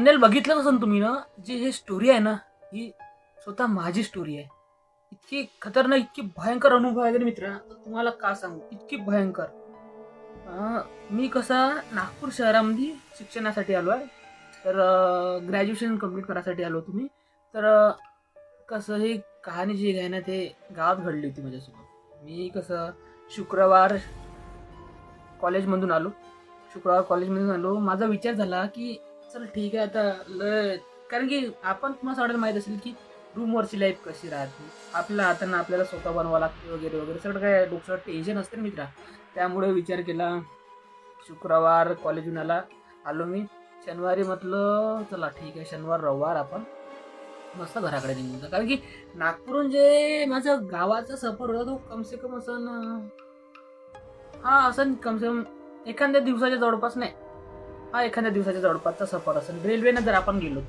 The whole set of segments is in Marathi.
थंबनेल बघितलं नसेल तुम्ही ना, जी ही स्टोरी आहे ना, ही स्वतः माझी स्टोरी आहे. इतकी खतरनाक, इतकी भयंकर अनुभव आहे ना मित्रा, तर तुम्हाला का सांगू, इतकी भयंकर. मी कसा नागपूर शहरामध्ये शिक्षणासाठी आलो आहे. तर ग्रॅज्युएशन कंप्लीट करायसाठी आलो होतो मी. तर कसं ही कहाणी जी आहे ना, ते गावात घडली होती माझ्यासोबत. मी कसं शुक्रवार कॉलेजमधून आलो. शुक्रवार कॉलेजमधून आलो. माझा विचार झाला, की चल ठीक आहे आता कारण की आपण तुम्हाला सगळ्यांना माहीत असेल, की रूमवरची लाईफ कशी राहते. आपल्या हातानं आपल्याला स्वतः बनवावं लागते वगैरे, वगैरे. सगळं काय डोक्यावर टेन्शन असते ना मित्रा. त्यामुळे विचार केला. शुक्रवार कॉलेजहून आलो मी. शनिवारी म्हटलं चला ठीक आहे, शनिवार रविवार आपण मस्त घराकडे निघून जा. कारण की नागपूरहून जे माझं गावाचा सफर होता तो कमसे कम असं असं कमसे कम एखाद्या दिवसाच्या जवळपास नाही. एखाद्या दिवसाच्या जवळपासचा सफर असेल रेल्वेनं जर आपण गेलो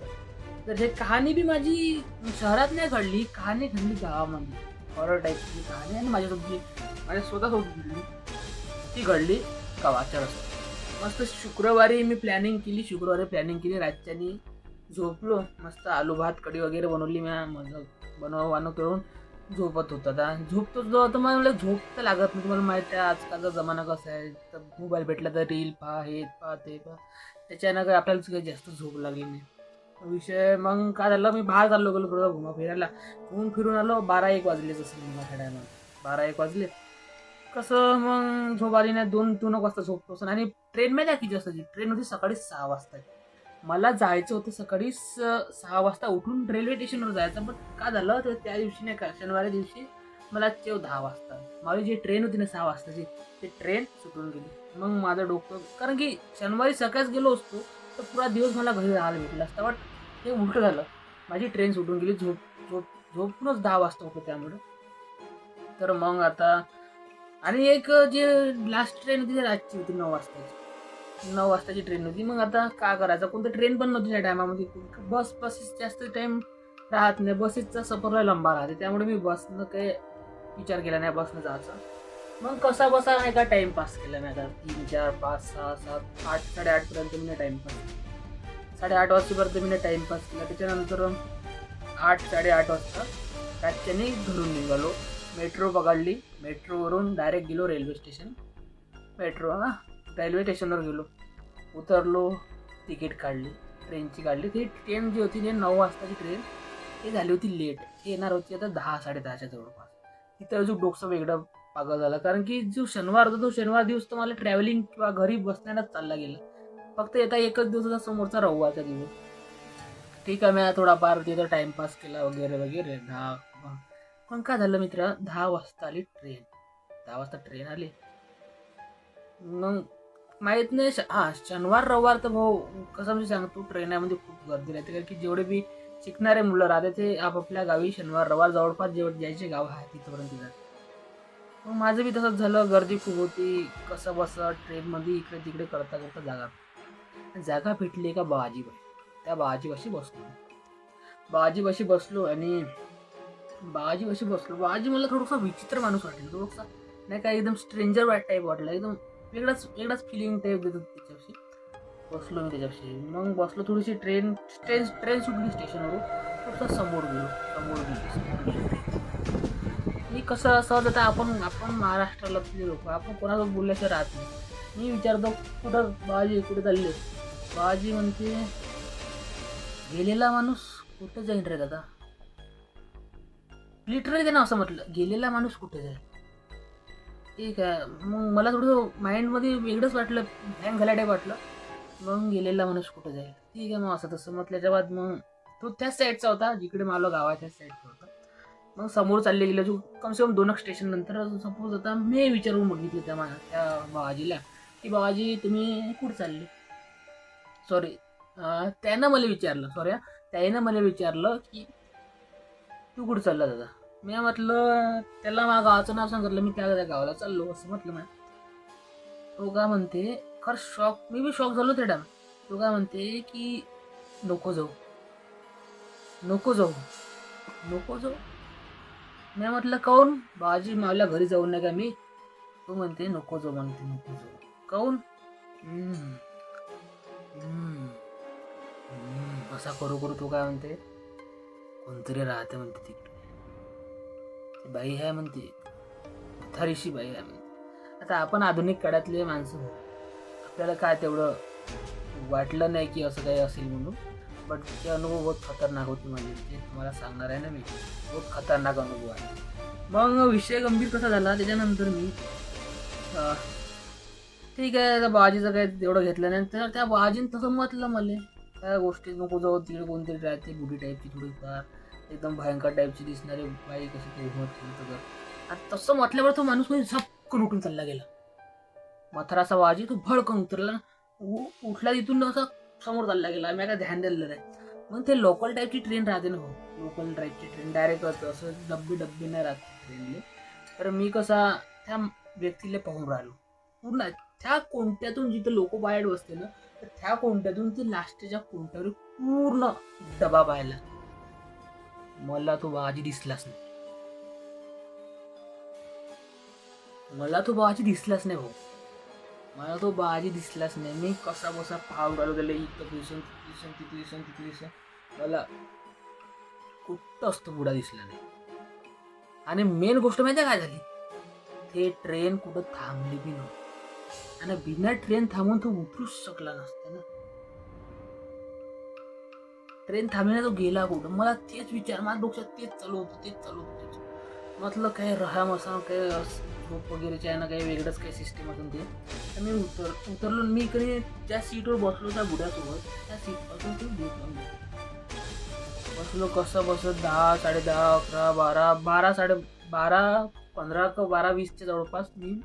तर हे कहाणी बी माझी शहरात नाही घडली, कहाणी घडली गावामध्ये. हॉरर टाईपची कहाणी आणि माझ्या स्वतःसोबत घडली, ती घडली गावाच्या रस्त्यात. मस्त शुक्रवारी प्लॅनिंग केली रातच्यानी. झोपलो मस्त, आलू भात कढी वगैरे बनवली मी. बनव करून झोपत होता. आता झोपतो जो तर मला झोप तर लागत नाही. तुम्हाला माहिती आहे आजकालचा जमाना कसा आहे, तर मोबाईल भेटला तर रील पहा, हे पहा, ते पहा. त्याच्यानं काही आपल्याला काही जास्त झोप लागली नाही. विषय मग काय झालं, मी बाहेर चाललो गेलो थोडं घुमा फिरायला. घुमून फिरून आलो. 12-1 वाजलेच असेल माझ्या टायमाला. 12-1 वाजले. कसं मग झोप आली नाही. 2-2 वाजता झोपतो असं. आणि ट्रेन माहिती आहे किती वाजताची ट्रेन होती? सकाळी 6 वाजता. मला जायचं होतं सकाळी 6 वाजता उठून रेल्वे स्टेशनवर जायचं. पण काय झालं तर त्या दिवशी नाही का, शनिवारी दिवशी मला 10 वाजता माझी जी ट्रेन होती ना 6 वाजताची, ती ट्रेन सुटून गेली. मग माझं डोकं, कारण की शनिवारी सकाळीच गेलो असतो तर पुरा दिवस मला घरी राहायला भेटला असता. बट हे उलटं झालं. माझी ट्रेन सुटून गेली. झोपूनच 10 वाजता होतो त्यामुळे. तर मग आता आणि एक जे लास्ट ट्रेन होती ती रातची होती 9 वाजताची. 9 वाजताची ट्रेन होती. मग आता काय करायचं, कोणतं ट्रेन पण नव्हती त्या टायमामध्ये. बसेस जास्त टाइम राहत नाही, बसेसचा सफर लंबा राहते. त्यामुळे मी बसनं काही विचार केला नाही बसनं जायचा. मग कसा बसा नाही का टाइमपास केला मी. आता 3, 4, 5, 6, 7, 8, 8:30 पर्यंत मी टाइमपास केला. 8:30 वाजेपर्यंत मी टाइमपास केला. त्याच्यानंतर 8-8:30 वाजता रातच्याने घरून निघालो. मेट्रो पकडली. मेट्रोवरून डायरेक्ट गेलो रेल्वे स्टेशन. रेल्वे स्टेशनवर गेलो, उतरलो, तिकीट काढली, ट्रेनची काढली. ती ट्रेन जी होती ती 9 वाजताची ट्रेन, ती झाली होती लेट. ती येणार होती आता 10-10:30च्या जवळपास. तिथं अजून डोकं वेगळं पागल झालं. कारण की जो शनिवार होता तो शनिवार दिवस तर मला ट्रॅव्हलिंग किंवा घरी बसण्यालाच चालला गेला. फक्त येता एकच दिवस होता समोरचा रविवारचा दिवस. ठीक आहे, मी थोडाफार तिथं टाइमपास केला वगैरे वगैरे. पण काय झालं मित्र, 10 वाजता आली ट्रेन. 10 वाजता ट्रेन आली. मग माहीत नाही शनिवार रविवार तर भाऊ कसं मी सांगतो, ट्रेनामध्ये खूप गर्दी राहते. कारण की जेवढे बी शिकणारे मुलं राहते ते आपापल्या गावी शनिवार रविवार जवळपास ज्याचे गाव आहे तिथपर्यंत जाते. मग माझं बी तसंच झालं. गर्दी खूप होती. कसं बसं ट्रेनमध्ये इकडे तिकडे करता करता जागा भेटली का बाजीबाई. त्या बाजीपाशी बसलो आणि बाजी मला थोडंसं विचित्र माणूस वाटेल. थोडंसं नाही का, एकदम स्ट्रेंजर टाईप वाटला. एकदम वेगळाच फिलिंग टाईप देतो त्याच्याशी. बसलो मी त्याच्याशी. मग बसलो. थोडीशी ट्रेन सुटली स्टेशनवरून. थोडंसं समोर गेली. मी कसं सहज आता आपण महाराष्ट्राला लोक, आपण कोणासोबत बोलल्याशिवाय राहत नाही. मी विचारतो कुठं बाजी, कुठे चालले? बाजी म्हणते गेलेला माणूस कुठं जाईन रे दादा. लिटरली त्यानं असं म्हटलं, गेलेला माणूस कुठे जाईल. ठीक आहे. मग मला थोडं माइंडमध्ये वेगळंच वाटलं, हँग झाल्या टाईप वाटलं. मग गेलेला माणूस कुठं जाईल. ठीक आहे, मग असं तसं म्हटल्याच्या बाद मग तो त्याच साईडचा होता जिकडे मला गावाच्या साईडचा होता. मग समोर चालले गेले. जो कमसे कम 2 स्टेशन नंतर सपोज आता मी विचारून बघितलं त्या बाबाजीला, की बाबाजी तुम्ही कुठं चालले. सॉरी, त्यानं मला विचारलं की तू कुठं चालला दादा. मी म्हटलं त्याला माझ्या गावाचं नाव सांगितलं. मी त्या गावाला चाललो असं म्हटलं. मी तो का म्हणते, खरं मी बी शॉक झालो त्या टाइम. तो का म्हणते की नको जाऊ. मी म्हटलं काऊन बाजी मावल्या घरी जाऊन नाही का मी. तो म्हणते नको जाऊ. काऊन? कसा करू करू तो काय म्हणते, कोणतरी राहते म्हणते तिकडे, ती बाई आहे म्हणते, म्हातारीशी बाई आहे म्हणते. आता आपण आधुनिक काळातले माणसं, आपल्याला काय तेवढं वाटलं नाही की असं काही असेल म्हणून. बट ते अनुभव बहुत खतरनाक होते माझे, ते तुम्हाला सांगणार आहे ना मी, बहुत खतरनाक अनुभव आहे. मग विषय गंभीर कसा झाला त्याच्यानंतर मी ठीक आहे, त्या बाजीचं काही तेवढं घेतलं नाही. तर त्या बाजीनं तसं म्हटलं मला, त्या गोष्टी नको जाऊ, तिकडे कोणतरी राहते बुढी टाईपची थोडीफार, एकदम भयंकर टाईपची दिसणारी बाई, कशी काही हिंमत केली तर. आणि तसं म्हटल्यावर तो माणूस म्हणजे झपकन उठून चालला गेला. मथराचा बाजी तो भडकन उतरला, उठला तिथून असा समोर चालला गेला. मी काय ध्यान दिलं नाही. मग ते लोकल टाईपची ट्रेन राहते ना, हो लोकल टाईपची ट्रेन डायरेक्ट असं डब्बी नाही राहते ट्रेनले. तर मी कसा त्या व्यक्तीला पाहून राहिलो पूर्ण, त्या कोणत्यातून जिथं लोक बाहेर बसते ना, तर त्या कोणत्यातून ते लास्टच्या कोणत्यावर पूर्ण डबा पाहिला. मला तो बाजी दिसलाच नाही, मला तो बाजी दिसलाच नाही भाऊ, मला तो बाजी दिसलाच नाही. मी कसा बसा पाहून राहिलो त्याला, इथं दिसून तिथं दिसून मला कुठंच तो बुडा दिसला नाही. आणि मेन गोष्ट माहिती काय झाली, ते ट्रेन कुठं थांबली बी नव्हती. आणि बिना ट्रेन थांबून तो उतरूच शकला नसता ना. ट्रेन थांबली तो गेला कुठं, मला तेच विचार, माझ्या डोक्यात तेच चालू होतं. म्हटलं काय रहाम असं काय झोप वगैरेची आहे ना, काही वेगळंच काही सिस्टीम असून ते. तर मी उतरलो. मी कधी ज्या सीटवर बसलो त्या बुड्यासोबत, त्या सीटपासून ते बसलो. कसं बसत 10, 10:30, 11, 12, 12, 15 का 12:20च्या जवळपास मी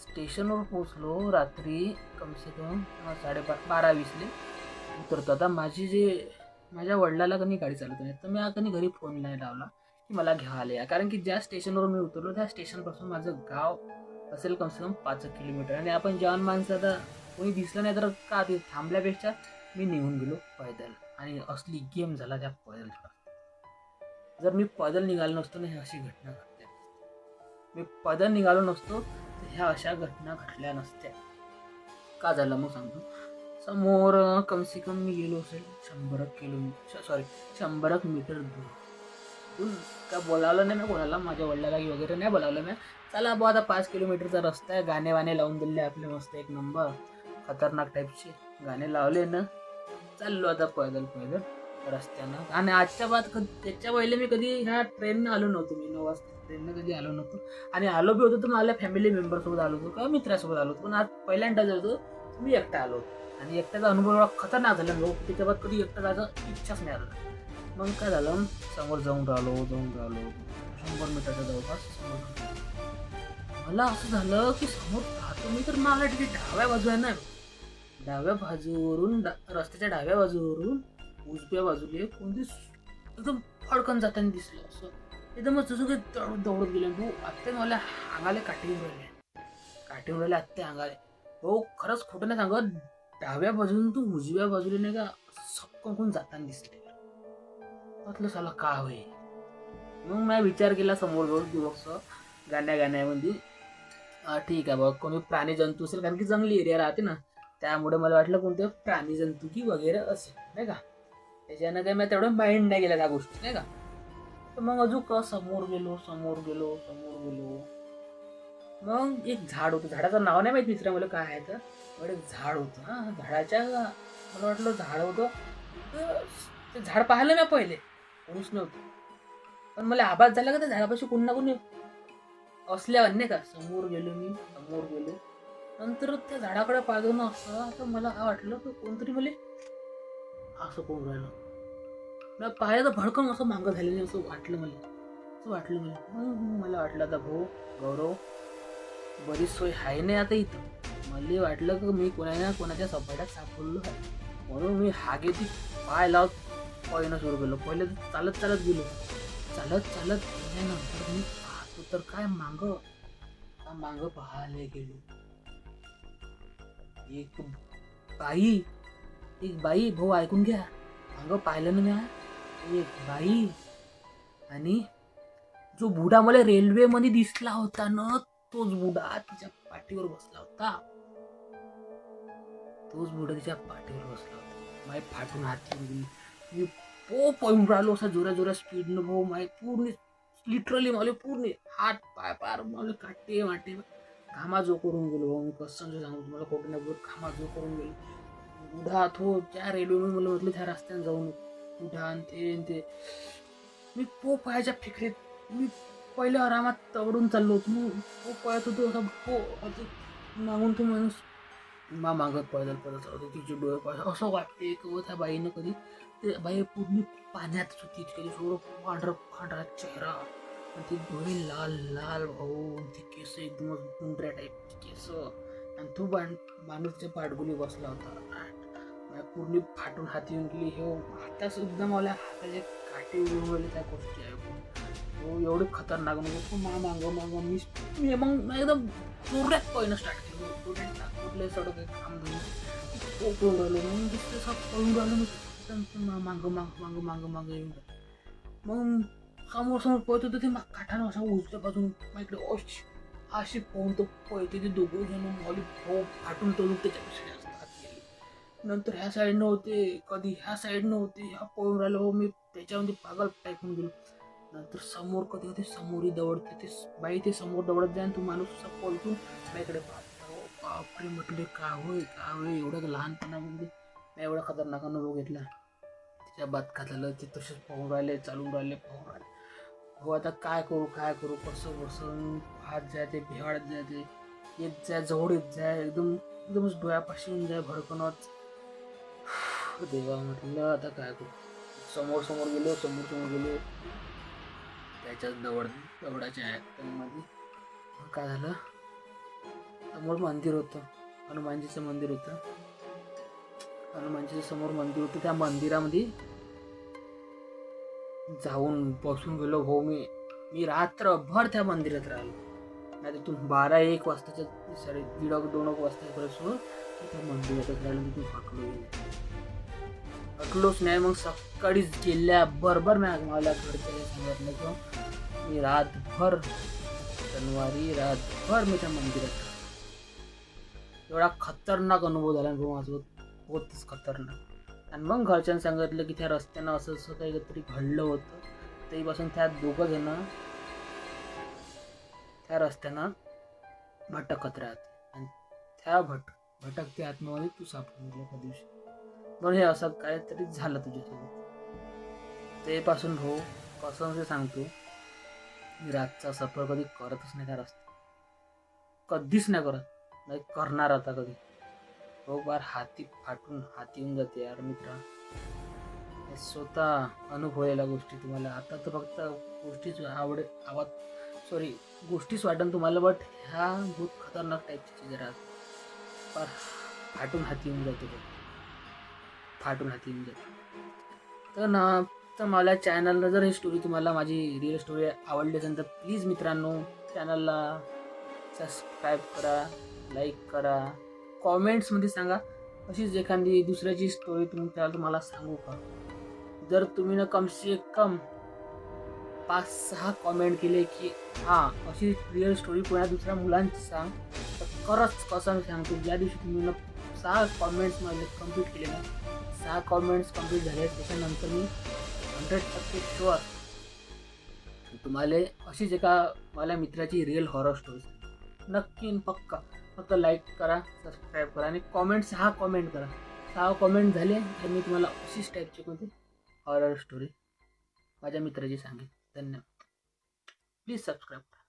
स्टेशनवर पोचलो. रात्री कमसे कम 12:20 उतरतो. आता माझ्या वडिलाला कधी गाडी चालवत नाही, तर मी कधी घरी फोन नाही लावला की मला घ्यायला या. कारण की ज्या स्टेशनवर मी उतरलो त्या स्टेशनपासून माझं गाव असेल कमसे कम 5 किलोमीटर. आणि आपण जवान माणसं, आता कोणी दिसलं नाही तर का ते थांबल्यापेक्षा मी निघून गेलो पैदल. आणि असली गेम झाला त्या पैदल. जर मी पैदल निघालो नसतो ना, ही अशी घटना घडल्या. मी पैदल निघालो नसतो तर ह्या अशा घटना घडल्या नसत्या. का झालं मग सांगतो. समोर कमसे कम मी गेलो असेल 100 मीटर दूर. काय बोलावलं नाही मी कोणाला, माझ्या वडिलाला वगैरे नाही बोलावलं मी. चला बा आता 5 किलोमीटरचा रस्ता आहे, गाणे वाणे लावून दिले आपले मस्त एक नंबर, खतरनाक टाईपचे गाणे लावले ना. चाललो आता पैदल रस्त्यानं. आणि आजच्या बाद त्याच्या पहिले मी कधी ह्या ट्रेननं आलो नव्हतो. मी 9 वाजता ट्रेननं कधी आलो नव्हतो. आणि आलो बी होतो तर माझ्या फॅमिली मेंबरसोबत आलो होतो किंवा मित्रासोबत आलो होतो. पण आज पहिल्यांदा होतो मी एकटा आलो होतो. आणि एकट्याचा अनुभव एवढा खतरनाक झाला ना, त्याच्या बाद कधी एकटा जायचं इच्छाच नाही आला. मग काय झालं, समोर जाऊन राहिलो 100 मीटरच्या जवळपास. मला असं झालं की समोर पाहतो मी तर मला तिथे डाव्या बाजू आहे ना, डाव्या बाजूवरून रस्त्याच्या डाव्या बाजूवरून उजव्या बाजूला कोणती एकदम फडकन जाताना दिसलं. असं एकदमच जसं काही दौडत गेलं. भाऊ आत्ते मला अंगाले काठी राहिले आत्ते अंगाले. भाऊ खरंच खोटं नाही सांगत, डाव्या बाजून तू उजव्या बाजूला नाही का सपकून जाताना दिसले. म्हटलं साला का होई. मग मी विचार केला समोर जाऊन गाण्यामध्ये ठीक आहे बघ, कोणी प्राणी जंतू असेल, कारण की जंगली एरिया राहते ना, त्यामुळे मला वाटलं कोणते प्राणी जंतू की वगैरे असेल नाही का. त्याच्यानं काही मी तेवढं माइंड नाही गेला त्या गोष्टी नाही का. तर मग अजून समोर गेलो. मग एक झाड होतं, झाडाचं नाव नाही माहिती मित्र मला काय आहे तर, एक झाड होतं. हा झाडाच्या मला वाटलं झाड होतं. ते झाड पाहिलं ना पहिले, कोणीच नव्हतं. पण मला आवाज झाला का त्या झाडापाशी कोणी ना कोणी असल्यावर नाही का. समोर गेलो नंतर त्या झाडाकडे पाहिलं ना असं, तर मला वाटलं की कोणतरी मला असं कोण राहिलं. मला पाहिलं तर भडकन असं मागं झालेलं असं वाटलं मला. मला वाटलं आता भाऊ गौरव बरीच सोय आहे नाही आता इथं. मला वाटलं की मी कोणाच्या सपाट्यात सापडलो आहे, म्हणून मी हागे ती पाय लावत पळणं सुरू केलं. पहिले चालत गेलो. चालत गेल्यानंतर मी पाहतो तर काय मागं पाहायला गेलो. एक बाई भाऊ ऐकून घ्या, मागं पाहिलं ना मी, एक बाई. आणि जो बुडा मला रेल्वे मध्ये दिसला होता ना, तोच बुडा तिच्या पाठीवर बसला होता. तोच बुडा तिच्या पाठीवर बसला होता. माय फाटून हात येऊन गेली. मी पळून राहिलो असा जोऱ्या जोऱ्या स्पीडनं भाऊ. माय पूर्ण लिटरली मला पूर्ण हात पाय पार मला काटे वाटे घामाजो करून गेलो भाऊ. मी कसं सांगू तुम्हाला, खोटं नाही बोलत, घामाजो करून गेलो. बुढा तो त्या रेल्वेमध्ये मला म्हटलं त्या रस्त्याने जाऊ नको, बुढा आणि ते मी पायाच्या फिकरीत मी पहिले आरामात तवडून चाललो होतो. मी पळत होतो असा मागून तो माणूस मागत पैदल चालत होती. तिचे डोळे पाय असं वाटते की त्या बाईनं कधी ते बाई पूर्ण पाण्यात होती. कधी थोडं पांढरा चेहरा आणि ते डोळे लाल लाल भाऊ, ती केस एकदमच गुंडऱ्या टाईपची केस आणि तो माणूसच्या पाठगुली बसला होता. पूर्ण फाटून हात येऊन गेली. हे आता सुद्धा मला हाताचे काटे उडवले त्या गोष्टी ऐकून. हो एवढे खतरनाक म्हणजे माग मी मग एकदम जोरात पळणं स्टार्ट केलं. सडक काम घेऊन पळून राहिलो. मग दिसतं पळून राहिलो माग येऊन मग समोर पळत होतं ते काठानं असं उजव्या बाजून इकडे अशी पळून तो पळते. ते दोघं जण मला फाटून तोडून त्याच्यापेक्षा नंतर ह्या साईडनं होते, कधी ह्या साईडनं होते, ह्या पळून राहिलो मी त्याच्यामध्ये पागल टाईपून गेलो. नंतर समोर कधी होते, समोरही दवडते ते बाई, ते समोर दवडत जाईन तो माणूस असा पळतून माझ्याकडे बापरे म्हटले का होय एवढं लहानपणामध्ये मी एवढा खतरनाक अनुभव घेतला. त्याच्या बाद का झालं ते तसेच पाहून राहिले, चालून राहिले. हो आता काय करू कसं हात जायचे, भेवाळत जायचे, येत जाय, जवळ येत जाय, एकदमच डोळ्यापाशी येऊन जाय भडकनच. देवा म्हटलं आता काय करू. समोर गेलो त्याच्याच दवडाच्या मध्ये काय झालं, समोर मंदिर होतं, हनुमानजीचं मंदिर होतं. हनुमानजीच्या समोर मंदिर होतं. त्या मंदिरामध्ये जाऊन बसून गेलो भाऊ. मी रात्रभर त्या मंदिरात राहिलो. नाही तिथून 12-1 वाजताच्या 1:30-2 वाजता त्या मंदिरातच राहिलो. तिथून हटलोच नाही. मग सकाळीच गेल्याबरोबर मला घरच्या सांगितलं किंवा मी रातभर मी त्या मंदिरात. एवढा खतरनाक अनुभव झाला माझ्यासोबत, होतच खतरनाक. आणि मग घरच्यांनी सांगितलं की त्या रस्त्यानं असं काहीतरी घडलं होतं. तेव्हापासून त्या दोघं जण त्या रस्त्यानं भटकत राहते आणि त्या भटकत्या आत्मामध्ये तू सापडून गेला त्या दिवशी. पण हे असं काहीतरी झालं तुझ्यासोबत. तेपासून भाऊ कसं सांगतो, मी रातचा सफर कधी करतच नाही त्या रस्त्यात, कधीच नाही करत, नाही करणार आता कधी. हो बार हाती येऊन जाते यार मित्रा. स्वतः अनुभवलेल्या गोष्टी तुम्हाला आता तर फक्त गोष्टीच वाटन तुम्हाला, बट ह्या बहुत खतरनाक टाईपची चीज राहत. पर फाटून हाती येऊन जाते. तर मला चॅनलला जर ही स्टोरी तुम्हाला माझी रिअल स्टोरी आवडली असेल तर प्लीज मित्रांनो चॅनलला सबस्क्राईब करा, लाईक करा, कॉमेंट्समध्ये सांगा अशीच एखादी दुसऱ्याची स्टोरी तुम्हाला सांगू का. जर तुम्ही ना कम से कम 5-6 कॉमेंट केले की हां अशी रिअल स्टोरी कोणा दुसऱ्या मुलांची सांग, तर खरंच कसं सांगतो, ज्या दिवशी तुम्ही ना 6 कॉमेंट्स माझे कंप्लीट केले ना, 6 कॉमेंट्स कंप्लीट झाले त्याच्यानंतर मी 100% शुअर तुम्हाला अशीच एका माझ्या मित्राची रिअल हॉरर स्टोरी नक्की पक्का. फक्त लाईक करा, सबस्क्राईब करा आणि 6 कॉमेंट करा. 6 कॉमेंट झाले तर मी तुम्हाला अशीच टाईपची कोणती हॉरर स्टोरी माझ्या मित्राची सांगेन. धन्यवाद. प्लीज सबस्क्राईब करा.